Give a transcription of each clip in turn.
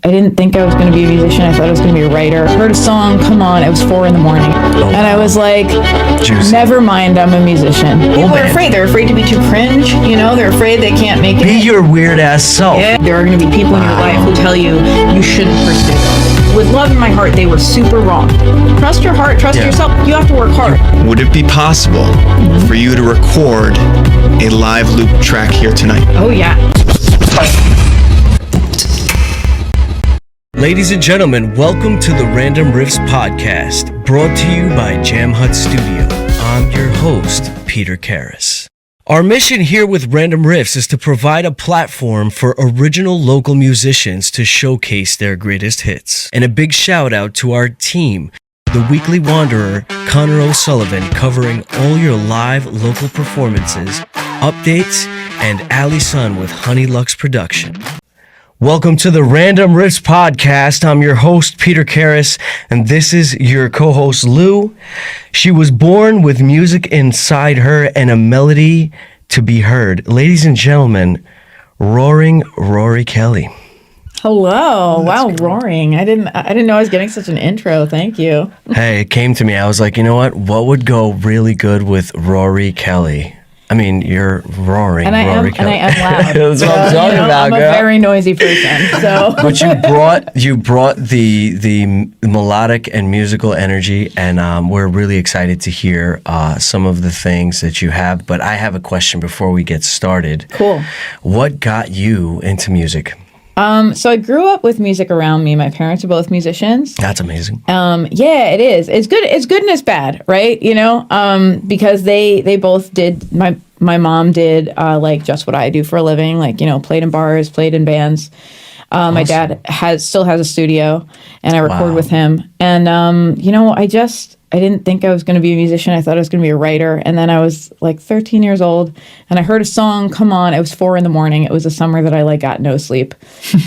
I didn't think I was going to be a musician. I thought I was going to be a writer. I heard a song, come on, it was 4 a.m. And I was like, Juicy. never mind, I'm a musician. People are afraid. They're afraid to be too cringe, you know? They're afraid they can't make it. Be your weird ass self. Yeah. There are going to be people in your life who tell you you shouldn't pursue this. With love in my heart, they were super wrong. Trust your heart, trust yourself. You have to work hard. Would it be possible for you to record a live loop track here tonight? Oh, yeah. Ladies and gentlemen, welcome to the Random Riffs podcast, brought to you by Jam Hut Studio. I'm your host, Peter Karras. Our mission here with Random Riffs is to provide a platform for original local musicians to showcase their greatest hits. And a big shout out to our team, The Weekly Wanderer, Connor O'Sullivan, covering all your live local performances, updates, and Ali Sun with Honey Lux Production. Welcome to the Random Riffs podcast. I'm your host, Peter Karras, and this is your co-host, Lou. She was born with music inside her and a melody to be heard. Ladies and gentlemen, Rorie Kelly. Hello. Wow, roaring. I didn't know I was getting such an intro. Thank you. Hey, it came to me. I was like, you know what? What would go really good with Rorie Kelly? I mean, you're roaring, and Rorie Kelly. And I am loud. That's what I'm talking about, I'm girl. a very noisy person. So, but you brought the melodic and musical energy, and we're really excited to hear some of the things that you have. But I have a question before we get started. Cool. What got you into music? So I grew up with music around me. My parents are both musicians. That's amazing. Yeah, it is. It's good. It's good and it's bad, right? You know, because they both did. My mom did like just what I do for a living, like, you know, played in bars, played in bands. Awesome. My dad still has a studio, and I record with him. And you know, I didn't think I was going to be a musician. I thought I was going to be a writer. And then I was like 13 years old, and I heard a song, come on, it was 4 a.m. It was a summer that I like got no sleep.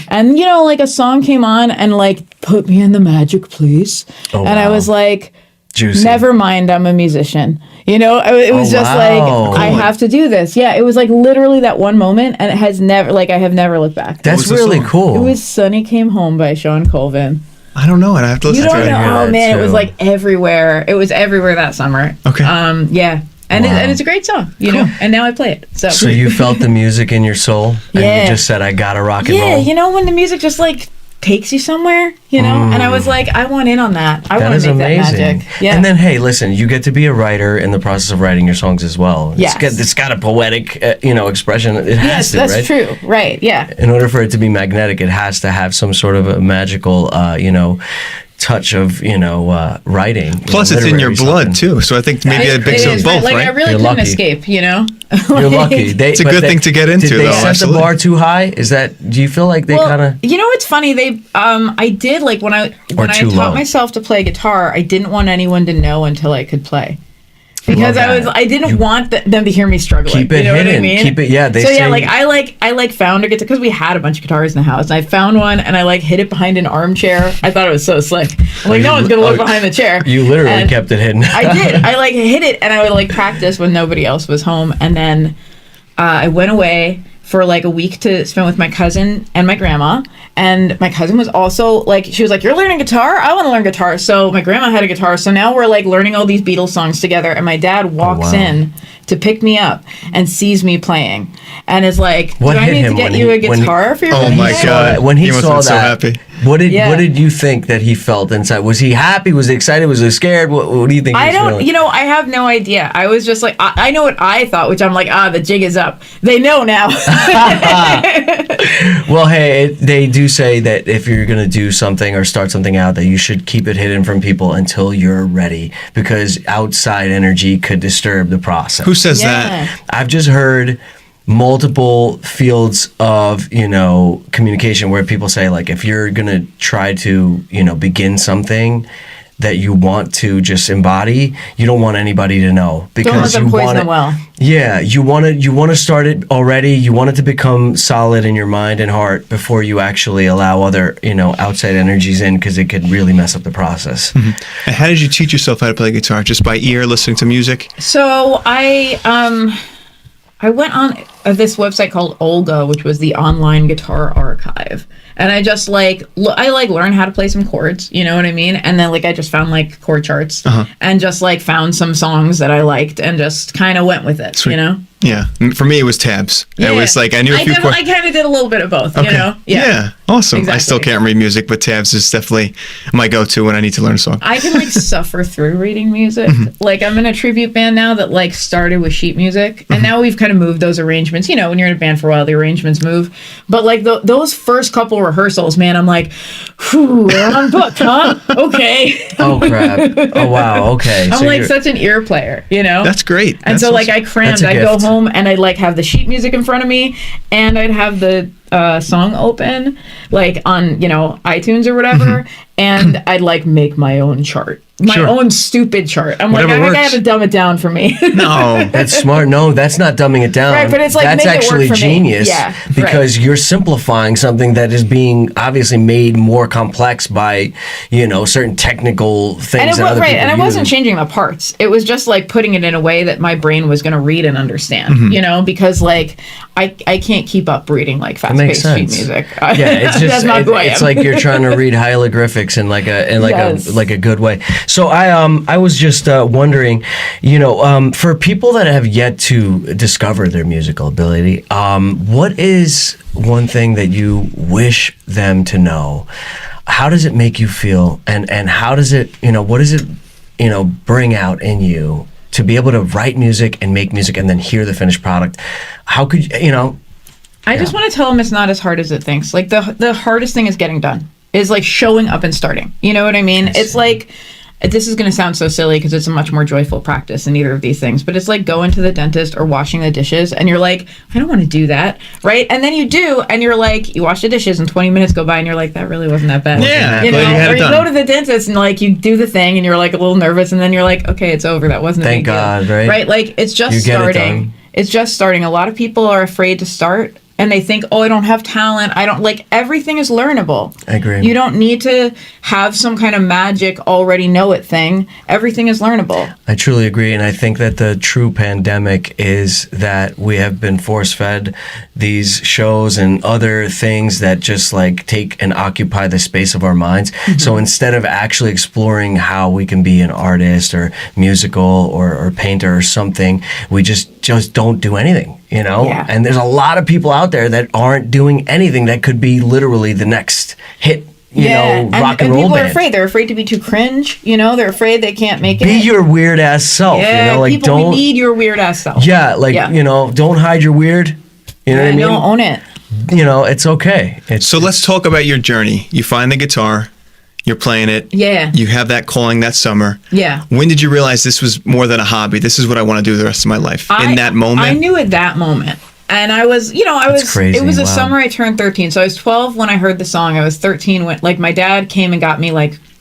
And, you know, like a song came on and like, put me in the magic, please. Oh, and I was like, Juicy. Never mind, I'm a musician. You know, it was just like, I have to do this. Yeah, it was like literally that one moment, and it has never, like, I have never looked back. That's really cool. It was Sonny Came Home by Sean Colvin. I don't know. I have to listen to it. You don't know? Oh, man, it was like everywhere. It was everywhere that summer. Okay. Yeah. And, and it's a great song, you know, and now I play it. So you felt the music in your soul, and you just said, I gotta rock and roll. Yeah, you know, when the music just like takes you somewhere, you know, and I was like, I want in on that. I want to make that magic. Yeah. And then, hey, listen, you get to be a writer in the process of writing your songs as well. Yes. It's got a poetic, expression. It has to, that's right? true. Right, yeah. In order for it to be magnetic, it has to have some sort of a magical, touch of writing. Plus, it's in your blood too, so I think maybe a mix of both, like, right? I really couldn't escape, you know. You're lucky. It's a good thing to get into. Did they though, set the bar too high? Do you feel like they kind of? You know, it's funny. I did like when I taught myself to play guitar, I didn't want anyone to know until I could play. Because I didn't want them to hear me struggling. Keep it hidden. What I mean? Keep it, yeah. I found a guitar because we had a bunch of guitars in the house. And I found one and I hid it behind an armchair. I thought it was so slick. I'm like, no one's gonna look behind the chair. You literally kept it hidden. I did. I hid it, and I would practice when nobody else was home. And then I went away for a week to spend with my cousin and my grandma. And my cousin was also she was like, you're learning guitar? I want to learn guitar. So my grandma had a guitar. So now we're learning all these Beatles songs together. And my dad walks in to pick me up and sees me playing. And is like, do I need to get you a guitar for your birthday? Oh my God. When he saw that, so happy. What did you think that he felt inside? Was he happy? Was he excited? Was he scared? What do you think? I have no idea. I was just like, I know what I thought, which I'm like, the jig is up. They know now. Well, hey, they do say that if you're going to do something or start something out, that you should keep it hidden from people until you're ready, because outside energy could disturb the process. Who says that? I've just heard multiple fields of communication where people say, if you're gonna try to begin something that you want to just embody, you don't want anybody to know, because you want it. Yeah, you want to start it already. You want it to become solid in your mind and heart before you actually allow other outside energies in, because it could really mess up the process. Mm-hmm. And how did you teach yourself how to play guitar? Just by ear, listening to music? So I went on this website called Olga, which was the online guitar archive. And I just learned how to play some chords, you know what I mean? And then I just found chord charts and just found some songs that I liked and just kind of went with it, Sweet. you know? Yeah. For me, it was tabs. Yeah. It was I knew a few chords. I kind of did a little bit of both, you know? Yeah. Awesome. Exactly. I still can't read music, but tabs is definitely my go-to when I need to learn a song. I can suffer through reading music. I'm in a tribute band now that started with sheet music, and now we've kind of moved those arrangements. You know, when you're in a band for a while, the arrangements move. But those first couple rehearsals, man, I'm like, whew, we're on book, huh? Okay. Oh crap. Oh wow. Okay. I'm such an ear player, you know? That's great. And That's awesome. I crammed. I'd go home and I'd have the sheet music in front of me, and I'd have the song open on iTunes or whatever, and I'd make my own chart, my own stupid chart. I'm Whatever I works. gotta dumb it down for me. No. That's smart. No, that's not dumbing it down. Right, but it's that's make it work actually for me. genius. Yeah, because you're simplifying something that is being obviously made more complex by certain technical things. And that other people and I wasn't changing the parts. It was just putting it in a way that my brain was going to read and understand. You know, because I can't keep up reading fast-paced sheet music. Yeah, it's just that's not who I am. It's like you're trying to read hieroglyphics in a good way. So I was just wondering, for people that have yet to discover their musical ability, what is one thing that you wish them to know? How does it make you feel, and how does it, what does it, bring out in you to be able to write music and make music and then hear the finished product? How could I just want to tell them it's not as hard as it thinks. The hardest thing is getting done. Is showing up and starting. You know what I mean? It's this is going to sound so silly because it's a much more joyful practice than either of these things, but it's going to the dentist or washing the dishes and you're I don't want to do that, right? And then you do, and you're you wash the dishes and 20 minutes go by and you're that really wasn't that bad. Yeah, you or you go to the dentist and you do the thing and you're a little nervous and then you're okay, it's over. That wasn't a big deal. Thank God, right? Right? It's just starting. It's just starting. A lot of people are afraid to start. And they think, oh, I don't have talent. I don't everything is learnable. I agree. You don't need to have some kind of magic, already know it thing. Everything is learnable. I truly agree. And I think that the true pandemic is that we have been force fed these shows and other things that just take and occupy the space of our minds. So instead of actually exploring how we can be an artist or musical or painter or something, we just don't do anything. Yeah. And there's a lot of people out there that aren't doing anything that could be literally the next hit, rock and roll people band. are afraid. They're afraid to be too cringe. They're afraid they can't make it. Be your weird ass self. Yeah, we don't need your weird ass self. Yeah, don't hide your weird. You know what I mean? Don't own it. It's okay. So let's talk about your journey. You find the guitar. You're playing it. Yeah. You have that calling that summer. Yeah. When did you realize this was more than a hobby? This is what I want to do the rest of my life. In that moment? I knew at that moment. And I was, crazy. It was a Wow. summer I turned 13. So I was 12 when I heard the song. I was 13 when, my dad came and got me,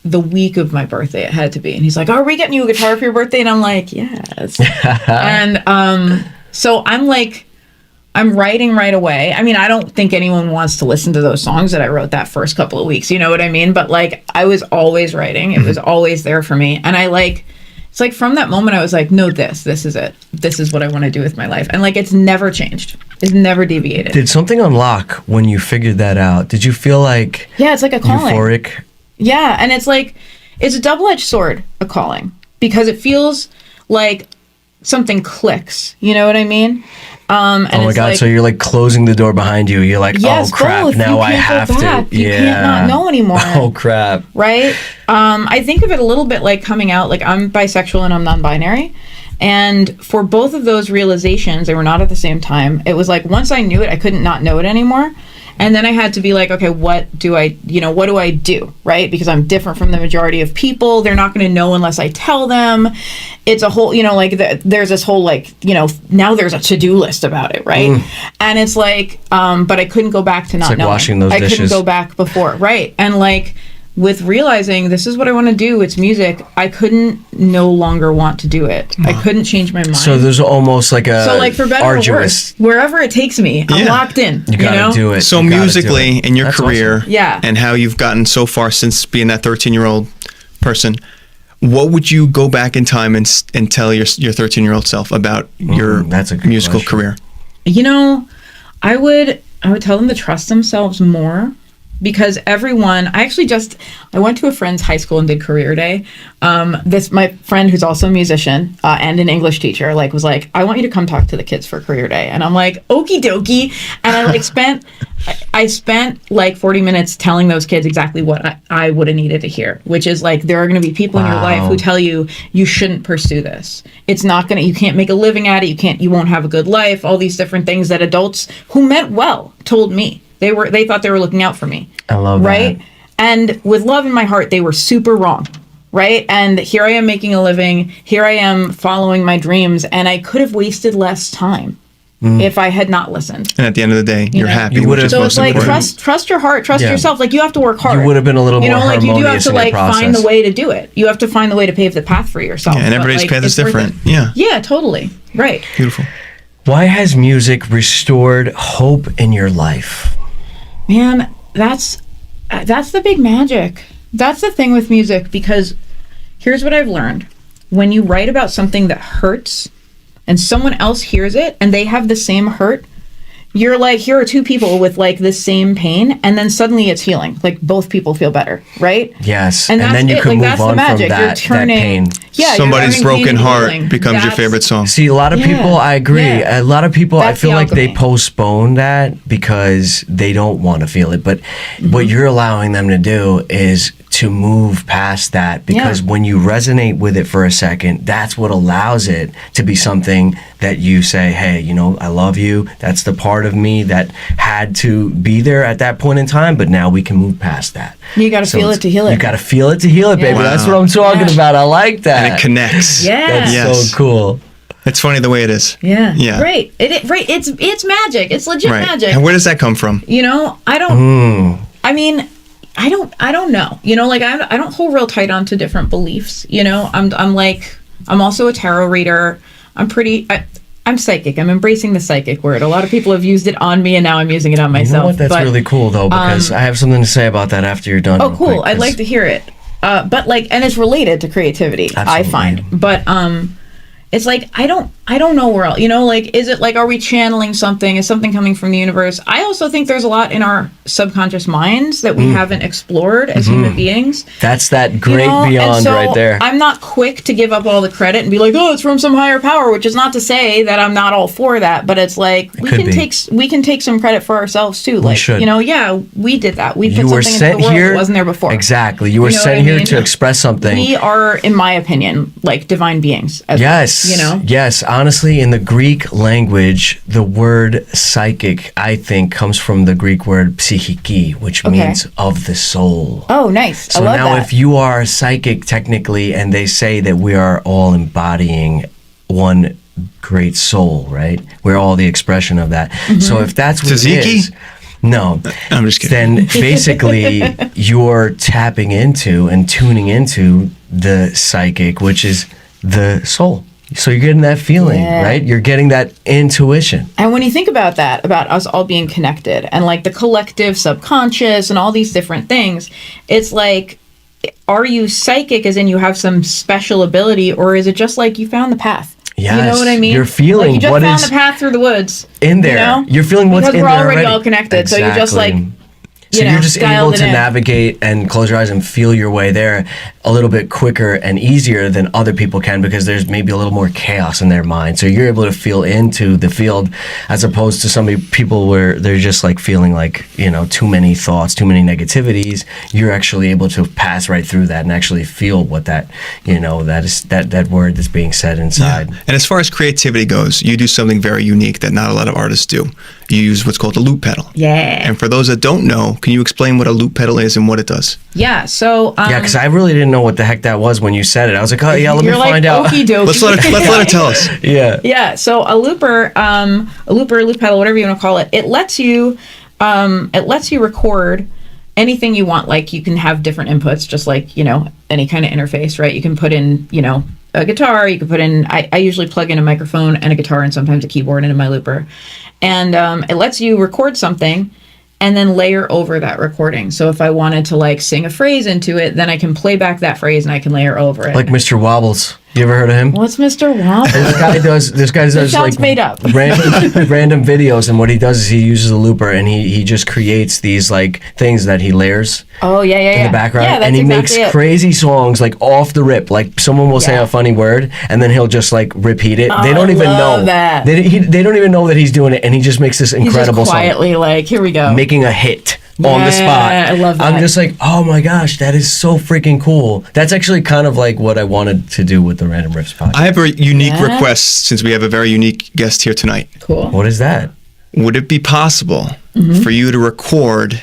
the week of my birthday. It had to be. And he's like, are we getting you a guitar for your birthday? And I'm like, yes. And so I'm writing right away. I mean, I don't think anyone wants to listen to those songs that I wrote that first couple of weeks. You know what I mean? But I was always writing. It was always there for me. And it's from that moment I was no, this is it. This is what I want to do with my life. And it's never changed. It's never deviated. Did something unlock when you figured that out? Did you feel yeah, it's a calling. Euphoric? Yeah. And it's it's a double-edged sword, a calling, because it feels like something clicks. You know what I mean? And oh my God! So you're closing the door behind you. You're yes, oh crap! Both. Now you I have go back. to. You can't not know anymore. Oh crap! Right? I think of it a little bit like coming out. I'm bisexual and I'm non-binary, and for both of those realizations, they were not at the same time. It was once I knew it, I couldn't not know it anymore. And then I had to be okay, what do I do, right? Because I'm different from the majority of people. They're not going to know unless I tell them. It's a whole, there's this whole, now there's a to-do list about it, right? And it's but I couldn't go back to not knowing. Washing those dishes. I couldn't go back before, right? And with realizing this is what I want to do, it's music, I couldn't no longer want to do it. I couldn't change my mind. So there's almost a for better arduous. or worse, wherever it takes me, I'm locked in. You gotta do it. So musically, in your career, awesome. and how you've gotten so far since being that 13-year-old person, what would you go back in time and tell your 13-year-old self about your that's a good musical question. career? You know, I would tell them to trust themselves more, because everyone, I went to a friend's high school and did career day. My friend, who's also a musician and an English teacher, like was like, I want you to come talk to the kids for career day. And I'm like, okie dokie. And I spent like 40 minutes telling those kids exactly what I would have needed to hear, which is like, there are going to be people in your life who tell you shouldn't pursue this. It's not going to, you can't make a living at it. You won't have a good life. All these different things that adults who meant well told me. They thought they were looking out for me. I love that. Right? And with love in my heart, they were super wrong. Right? And here I am making a living. Here I am following my dreams. And I could have wasted less time if I had not listened. And at the end of the day, you're happy. You which is so most it's like important. trust your heart, trust yourself. Like you have to work hard. You would have been a little more harmonious you do have to in like that process. find the way to do it. You have to find the way to pave the path for yourself. Yeah, and everybody's like, path is it's worth different. it. Yeah. Yeah, totally. Right. Beautiful. Why has music restored hope in your life? Man, that's the big magic. That's the thing with music, because here's what I've learned. When you write about something that hurts and someone else hears it and they have the same hurt, you're like, here are two people with like the same pain, and then suddenly it's healing. Like both people feel better, right? Yes. And then you it. can Like, move that's the on magic. from You're that turning, pain. Yeah, Somebody's you're turning broken pain heart healing. becomes your That's- favorite song. See, a lot of people, I agree. Yeah. A lot of people, That's I feel the like they alchemy. postpone that because they don't want to feel it. But what you're allowing them to do is to move past that, because Yeah. when you resonate with it for a second, that's what allows it to be something that you say, hey, you know, I love you. That's the part of me that had to be there at that point in time, but now we can move past that. You got to feel it to heal it. You got to feel it to heal it, baby. Wow. That's what I'm talking Yeah. about. I like that. And it connects. Yeah. That's Yes. so cool. It's funny the way it is. Yeah. Yeah. Right. Right. It's magic. It's legit Right. magic. And where does that come from? You know, I don't. I mean, I don't know. You know, like I don't hold real tight onto different beliefs. You know, I'm also a tarot reader. I'm psychic. I'm embracing the psychic word. A lot of people have used it on me, and now I'm using it on myself. You know what? That's But, really cool, though, because I have something to say about that after you're done. oh, real cool. quick, I'd 'cause- like to hear it. But like, and it's related to creativity, I Absolutely. find. But it's like I don't know where else. You know, like, is it like, are we channeling something? Is something coming from the universe? I also think there's a lot in our subconscious minds that we haven't explored as human beings. That's that You great know? And beyond so right there. I'm not quick to give up all the credit and be like, oh, it's from some higher power, which is not to say that I'm not all for that, but it's like we could can take some credit for ourselves too. Like, should. you know, yeah, we did that. We put You were something into sent the world here. that wasn't there before. Exactly. You were You know sent what I here mean? to express something. We are, in my opinion, like divine beings. Yes. You know? Yes. Honestly, in the Greek language, the word psychic, I think, comes from the Greek word psychiki, which Okay. means of the soul. Oh, nice. So I love now that. if you are psychic technically, and they say that we are all embodying one great soul, right? We're all the expression of that. Mm-hmm. So if that's what it Tzatziki? is, no. I'm just kidding. Then basically you're tapping into and tuning into the psychic, which is the soul. So you're getting that feeling, Yeah. right? You're getting that intuition. And when you think about that, about us all being connected and like the collective subconscious and all these different things, it's like, are you psychic as in you have some special ability, or is it just like you found the path? Yes, You know what I mean? you're feeling like you just what found is the path through the woods. in there. You know? You're feeling what's because in we're there already all connected. So you're just like, So you know, you're just able dialed to it in. navigate and close your eyes and feel your way there a little bit quicker and easier than other people can, because there's maybe a little more chaos in their mind. So you're able to feel into the field, as opposed to some people where they're just like feeling like, you know, too many thoughts, too many negativities. You're actually able to pass right through that and actually feel what that, you know, that is that word that's being said inside. And as far as creativity goes, you do something very unique that not a lot of artists do. You use what's called a loop pedal. Yeah. And for those that don't know, can you explain what a loop pedal is and what it does? Yeah. So, Yeah, because I really didn't know what the heck that was when you said it. I was like, oh yeah, let me you're like, find out. okie dokie. Let's let her tell us. Yeah. Yeah, so a loop pedal, whatever you want to call it, it lets you record anything you want. Like, you can have different inputs, just like, you know, any kind of interface, right? You can put in, you know, a guitar. You can put in. I usually plug in a microphone and a guitar and sometimes a keyboard into my looper, and it lets you record something and then layer over that recording. So if I wanted to like sing a phrase into it, then I can play back that phrase and I can layer over it. Like Mr. Wobbles. You ever heard of him? What's Mr. Womp? This guy does sounds like made up. random videos, and what he does is he uses a looper and he just creates these like things that he layers. Oh yeah. In the background, Yeah, that's and he exactly makes it. crazy songs like off the rip. Like someone will say Yeah. a funny word, and then he'll just like repeat it. Oh, They don't I even love know that. They don't even know that he's doing it, and he just makes this He's incredible just quietly like, here we go. song, making a hit on the Yeah, spot. I love that. I'm just like, oh my gosh, that is so freaking cool. That's actually kind of like what I wanted to do with the Random Riffs podcast. I have a unique Yeah. request since we have a very unique guest here tonight. Cool. What is that? Would it be possible for you to record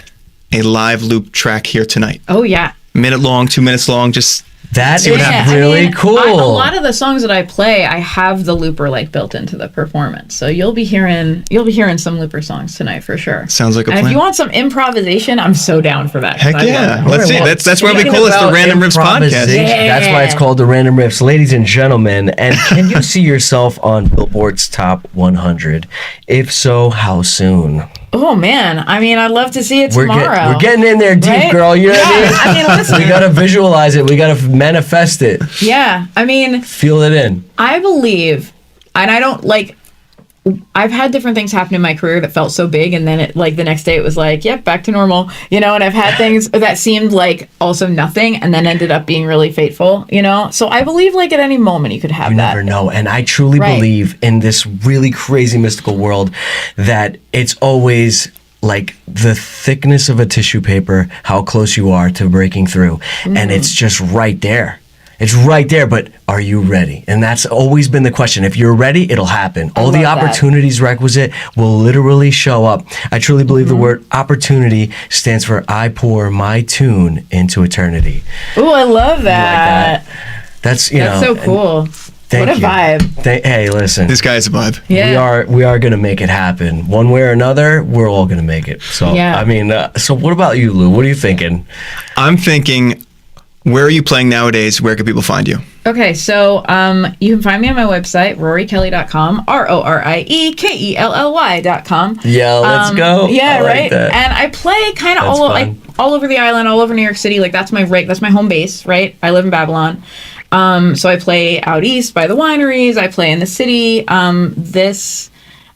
a live loop track here tonight? Oh yeah. Minute long, 2 minutes long, just That See what is happens. really cool. A lot of the songs that I play, I have the looper like built into the performance. So you'll be hearing some looper songs tonight for sure. Sounds like a And plan. if you want some improvisation, I'm so down for that. 'cause Heck I love yeah. it. Let's see. That's why we Speaking call this the about Random Riffs podcast. improvisation, That's why it's called the Random Riffs. Ladies and gentlemen, and can you see yourself on Billboard's Top 100? If so, how soon? Oh man, I mean, I'd love to see it We're tomorrow. we're getting in there deep, Right? girl. You know Yeah, what I mean? I mean, listen. We gotta visualize it. We gotta manifest it. Yeah, I mean, Feel it in. I believe, and I don't like. I've had different things happen in my career that felt so big, and then it like the next day it was like, yep, back to normal, you know. And I've had things that seemed like also nothing, and then ended up being really fateful, you know. So I believe like at any moment you could have You that. never know. And I truly Right. believe in this really crazy mystical world that it's always like the thickness of a tissue paper, how close you are to breaking through. And it's just right there. It's right there, but are you ready? And that's always been the question. If you're ready, it'll happen. All the love that. opportunities requisite will literally show up. I truly believe the word opportunity stands for I pour my tune into eternity. Ooh, I love You like that. That's, you That's know. so cool. Thank What a you. vibe. Hey, listen. This guy's a vibe. Yeah. We are gonna make it happen one way or another. We're all gonna make it. So Yeah. I mean, so what about you, Lou? What are you thinking? I'm thinking, where are you playing nowadays? Where can people find you? Okay, so you can find me on my website, roriekelly.com, RORIEKELLY.com. Yeah, let's go. Yeah, I like right. that. And I play kind of That's fun. all over the island, all over New York City. Like that's my home base, right? I live in Babylon. So I play out east by the wineries. I play in the city.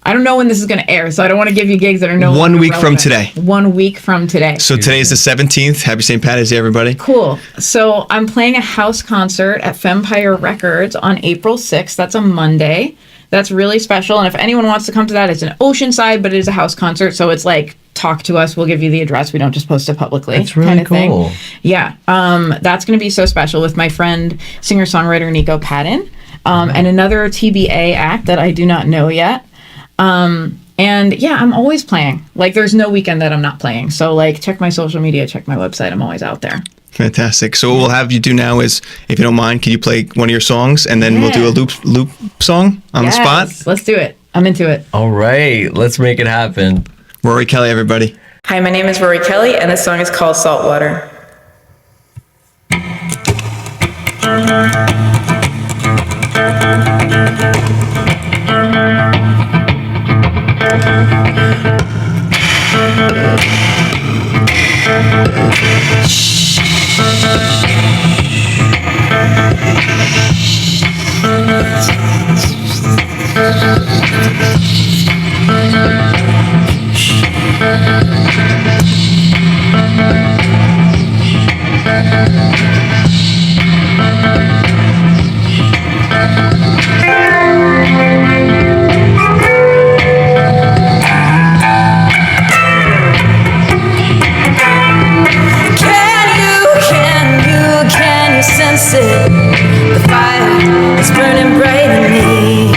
I don't know when this is going to air, so I don't want to give you gigs that are no 1 longer week from relevant. today. 1 week from today. So today's the 17th. Happy St. Patty's Day, everybody. Cool. So I'm playing a house concert at Fempire Records on April 6th. That's a Monday. That's really special. And if anyone wants to come to that, it's in Oceanside, but it is a house concert. So it's like, talk to us. We'll give you the address. We don't just post it publicly. That's really kind of cool. Thing. Yeah. That's going to be so special with my friend, singer-songwriter Nico Patton, and another TBA act that I do not know yet. And yeah, I'm always playing. Like, there's no weekend that I'm not playing. So, like, check my social media, check my website. I'm always out there. Fantastic. So what we'll have you do now is, if you don't mind, can you play one of your songs, and then we'll do a loop song on the spot? Let's do it. I'm into it. All right, let's make it happen. Rorie Kelly, everybody. Hi, my name is Rorie Kelly, and this song is called Saltwater. Can you sense it? The fire is burning bright in me.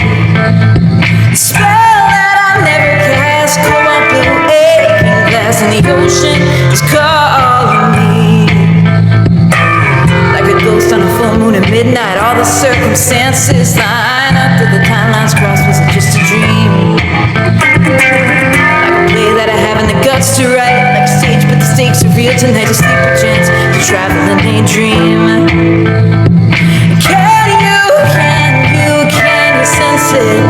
The spell that I never cast, cold on blue aching glass, and the ocean is calling me. Like a ghost on a full moon at midnight, all the circumstances line up till the timelines cross. Was it just a dream? Like a play that I have in the guts to write, like a stage, but the stakes are real tonight. To sleep a chance to travel and daydream. Can you sense it?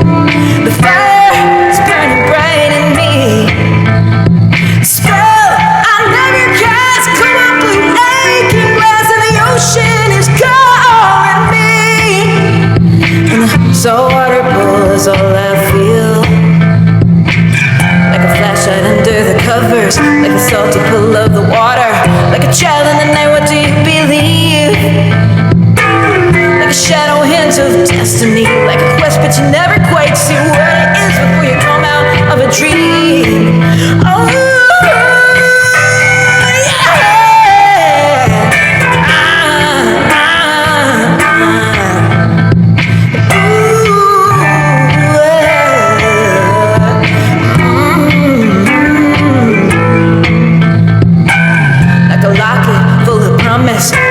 The fire is burning bright in me. The spell I never cast, come on blue aching glass, and the ocean is calling me. what do you believe? Like a shadow hint of destiny, like a quest, but you never quite see what it is before you come out of a dream. Oh,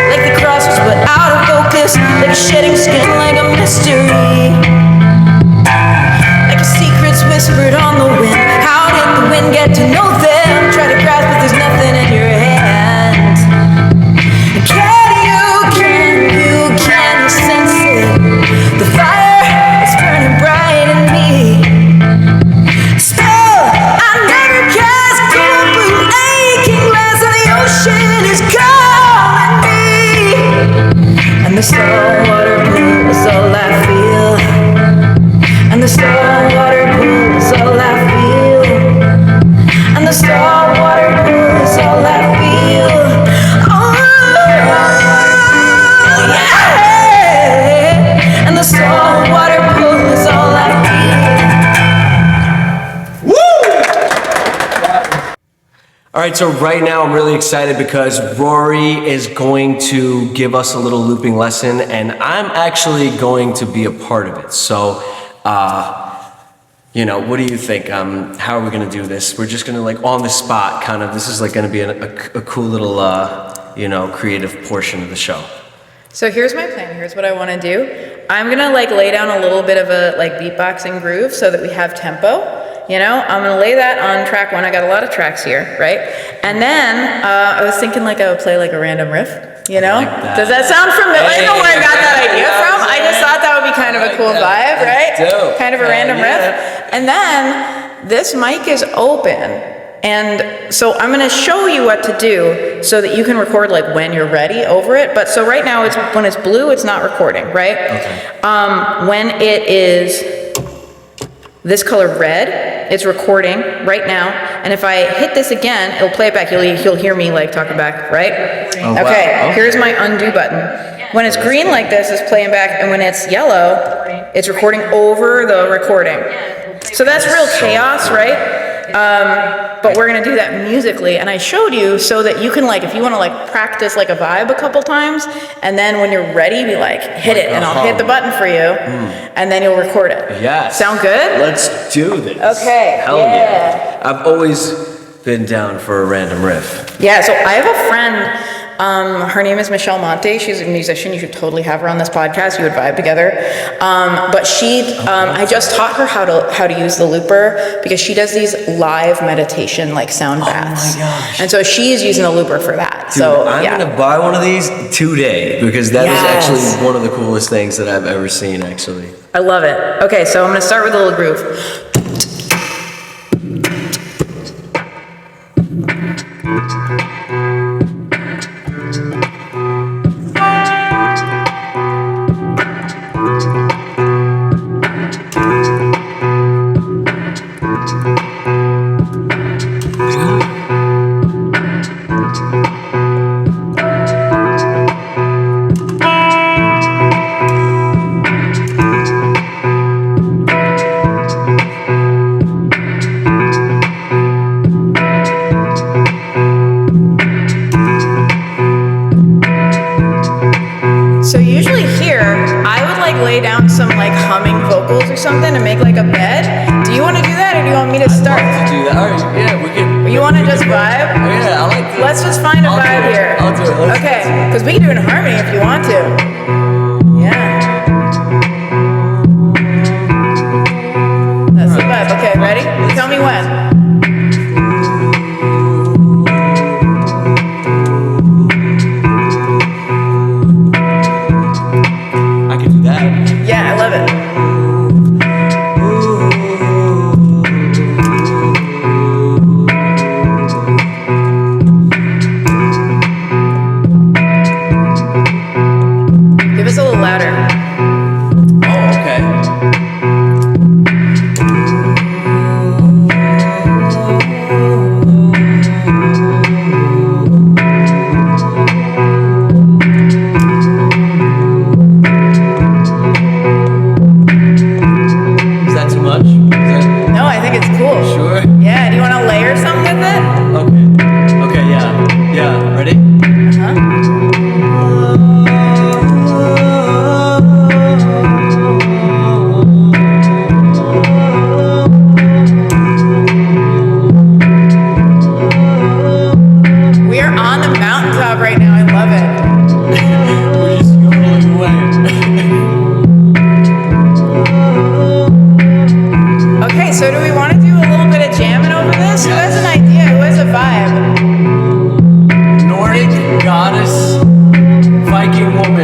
like the cross was put out of focus, like a shedding skin, like a mystery, like a secret's whispered on the wind. How did the wind get to know them? Try to grasp, but there's nothing in your hand. Can you sense it? The fire is burning bright in me. Still, I never cast cold blue aching glass, and the ocean is calling me. And the saltwater pool is all I feel. And the saltwater pool is all I feel. And the saltwater pool is all I feel. Oh, yeah. And the saltwater pool is all I feel. All right, so right now I'm really excited because Rorie is going to give us a little looping lesson, and I'm actually going to be a part of it. So, what do you think? How are we going to do this? We're just going to, like, on the spot, kind of. This is, like, going to be a cool little, creative portion of the show. So here's my plan. Here's what I want to do. I'm going to, like, lay down a little bit of a, like, beatboxing groove so that we have tempo. I'm going to lay that on track 1. I got a lot of tracks here, right? And then I was thinking like I would play like a random riff, Like that. Does that sound familiar? I don't know where I got that idea from. I just thought that would be kind of a cool vibe, right? Kind of a random riff. And then this mic is open. And so I'm going to show you what to do so that you can record like when you're ready over it. But so right now when it's blue, it's not recording, right? Okay. When it is this color red, it's recording right now, and if I hit this again, it'll play it back. You'll hear me like talking back, right? Oh, wow. Okay, here's my undo button. When it's green like this, it's playing back, and when it's yellow, it's recording over the recording. So that's real chaos, right? But we're gonna do that musically, and I showed you so that you can like, if you wanna like practice like a vibe a couple times, and then when you're ready, be like, hit it, and I'll hit the button for you, and then you'll record it. Yes. Sound good? Let's do this. Okay. Hell yeah. I've always been down for a random riff. Yeah, so I have a friend, her name is Michelle Monte. She's a musician. You should totally have her on this podcast. You would vibe together. But I just taught her how to use the looper because she does these live meditation like sound baths. Oh my gosh. And so she is using a looper for that. Dude, so I'm gonna buy one of these today because that is actually one of the coolest things that I've ever seen, actually. I love it. Okay, so I'm gonna start with a little groove. So usually here, I would like lay down some like humming vocals or something to make like a bed. Do you want to do that, or do you want me to start? I'd love to do that. All right, yeah, we can. Or you want to just vibe? Yeah, I like this. Let's just find a vibe here. I'll do it. Okay, because we can do it in harmony if you want to. Yeah. That's the vibe. Okay, ready? Tell me when. Yeah, I love it.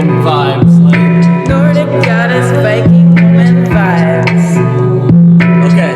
woman vibes. Like, Nordic goddess, Viking woman vibes. okay.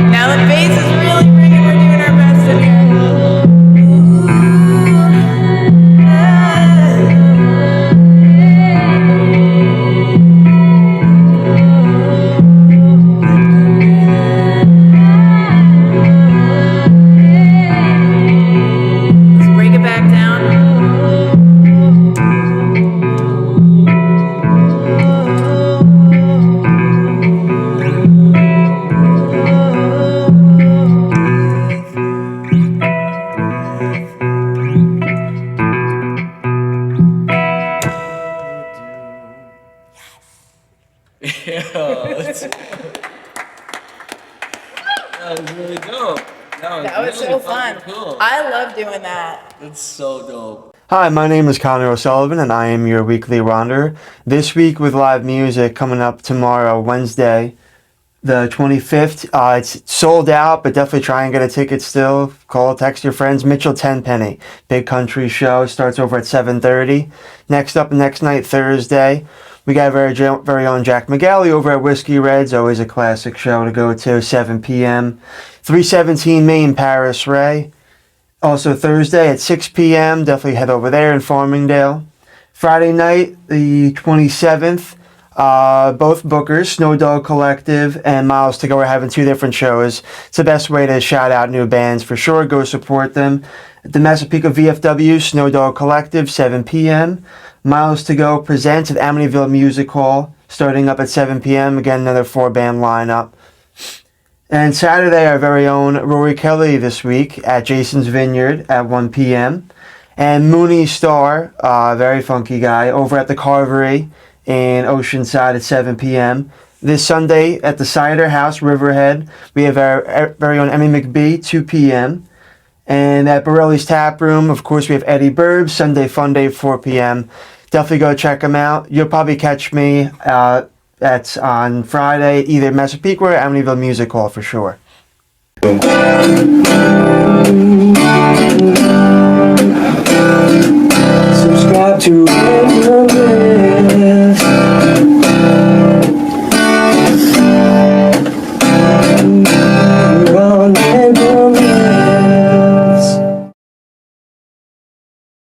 Now the bass is really ringing. We're doing our best in here. Let's break it back down. Yeah, that was really dope. That was so fun. Cool. I love doing that. That's so dope. Hi, my name is Connor O'Sullivan, and I am your weekly wanderer. This week with live music coming up tomorrow, Wednesday, the 25th. It's sold out, but definitely try and get a ticket still. Call, text your friends. Mitchell Tenpenny, big country show, starts over at 7:30. Next up, next night, Thursday, we got our very own Jack McGalley over at Whiskey Red's, always a classic show to go to, 7 p.m. 317 Main, Paris Ray. Also Thursday at 6 p.m., definitely head over there in Farmingdale. Friday night, the 27th, both bookers, Snow Dog Collective and Miles to Go, are having two different shows. It's the best way to shout out new bands for sure. Go support them. At the Massapequa VFW, Snow Dog Collective, 7 p.m. Miles to Go presents at Amityville Music Hall, starting up at 7 p.m. Again, another 4-band lineup. And Saturday, our very own Rorie Kelly this week at Jason's Vineyard at 1 p.m. And Mooney Star, very funky guy, over at the Carvery in Oceanside at 7 p.m. This Sunday at the Cider House, Riverhead, we have our very own Emmy McBee, 2 p.m. And at Borelli's Tap Room, of course, we have Eddie Burbs, Sunday Fun Day, 4 p.m. Definitely go check them out. You'll probably catch me that's on Friday, either Massapequa or Amityville Music Hall for sure.